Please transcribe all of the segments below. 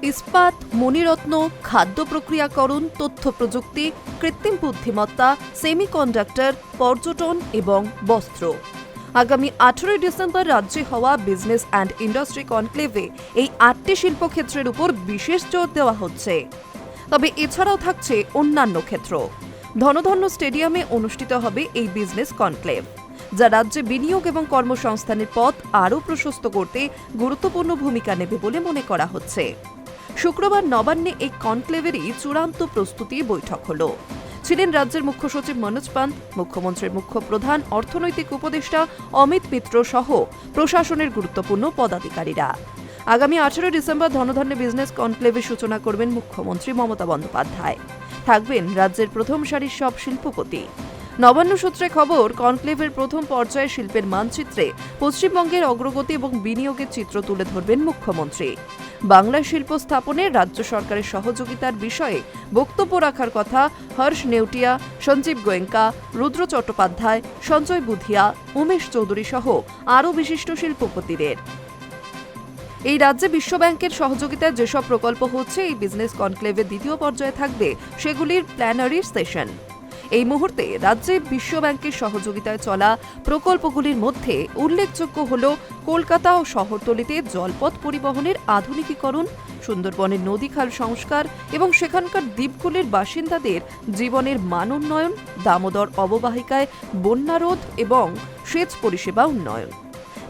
ইস্পাত, মণিরত্ন, খাদ্য প্রক্রিয়াকরণ, তথ্য প্রযুক্তি, কৃত্রিম বুদ্ধিমত্তা, সেমিকন্ডাক্টর, পর্যটন এবং বস্ত্র। আগামী 18 ডিসেম্বর রাজ্যে হওয়া বিজনেস অ্যান্ড ইন্ডাস্ট্রি কনক্লেভে এই 8টি শিল্পক্ষেত্রের উপর বিশেষ জোর দেওয়া হচ্ছে। তবে এছাড়াও থাকছে অন্যান্য ক্ষেত্র। ধনধন্য স্টেডিয়ামে অনুষ্ঠিত হবে এই বিজনেস কনক্লেভ, যা রাজ্যে বিনিয়োগ এবং কর্মসংস্থানের পথ আরও প্রশস্ত করতে গুরুত্বপূর্ণ ভূমিকা নেবে বলে মনে করা হচ্ছে। শুক্রবার নবান্নে এই কনক্লেভেরই চূড়ান্ত প্রস্তুতি বৈঠক হল। ছিলেন রাজ্যের মুখ্য সচিব মনোজ পান্ত, মুখ্যমন্ত্রীর মুখ্য প্রধান অর্থনৈতিক উপদেষ্টা অমিত মিত্র সহ প্রশাসনের গুরুত্বপূর্ণ পদাধিকারীরা। আগামী 18 ডিসেম্বর ধনধান্যে বিজনেস কনক্লেভের সূচনা করবেন মুখ্যমন্ত্রী মমতা বন্দ্যোপাধ্যায়। থাকবেন রাজ্যের প্রথম সারির সব শিল্পপতি। নবান্ন সূত্রে খবর, কনক্লেভের প্রথম পর্যায়ে শিল্পের মানচিত্রে পশ্চিমবঙ্গের অগ্রগতি এবং বিনিয়োগের চিত্র তুলে ধরবেন মুখ্যমন্ত্রী। বাংলা শিল্প স্থাপনে রাজ্য সরকারের সহযোগিতার বিষয়ে বক্তব্য রাখার কথা হর্ষ নেউটিয়া, সঞ্জীব গোয়েঙ্কা, রুদ্র চট্টোপাধ্যায়, সঞ্জয় বুধিয়া, উমেশ চৌধুরী সহ আরও বিশিষ্ট শিল্পপতিদের। এই রাজ্যে বিশ্বব্যাংকের সহযোগিতায় যেসব প্রকল্প হচ্ছে, এই বিজনেস কনক্লেভের দ্বিতীয় পর্যায়ে থাকবে সেগুলির প্ল্যানারি সেশন। এই মুহূর্তে রাজ্যে বিশ্বব্যাংকের সহযোগিতায় চলা প্রকল্পগুলির মধ্যে উল্লেখযোগ্য হল কলকাতা ও শহরতলিতে জলপথ পরিবহনের আধুনিকীকরণ, সুন্দরবনের নদীখাল সংস্কার এবং সেখানকার দ্বীপগুলির বাসিন্দাদের জীবনের মান উন্নয়ন, দামোদর অববাহিকায় বন্যা রোধ এবং সেচ পরিষেবা উন্নয়ন।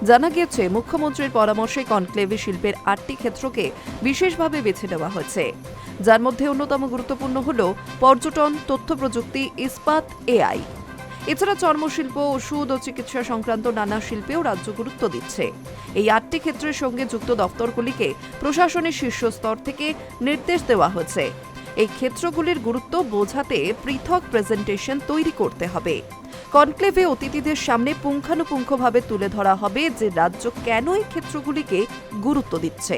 জানা গিয়েছে, মুখ্যমন্ত্রীর পরামর্শে কনক্লেভে শিল্পের 8টি ক্ষেত্রকে বিশেষভাবে বেছে নেওয়া হয়েছে, যার মধ্যে অন্যতম গুরুত্বপূর্ণ হল পর্যটন, তথ্য প্রযুক্তি, ইস্পাত, এআই। এছাড়া চর্মশিল্প, ওষুধ ও চিকিৎসা সংক্রান্ত নানা শিল্পেও রাজ্য গুরুত্ব দিচ্ছে। এই 8টি ক্ষেত্রের সঙ্গে যুক্ত দপ্তরগুলিকে প্রশাসনের শীর্ষস্তর থেকে নির্দেশ দেওয়া হয়েছে। এই ক্ষেত্রগুলির গুরুত্ব বোঝাতে পৃথক প্রেজেন্টেশন তৈরি করতে হবে। কনক্লেভে অতিথিদের সামনে পুঙ্খানুপুঙ্খভাবে তুলে ধরা হবে যে রাজ্য কেন এই ক্ষেত্রগুলিকে গুরুত্ব দিচ্ছে।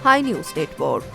Hi news network.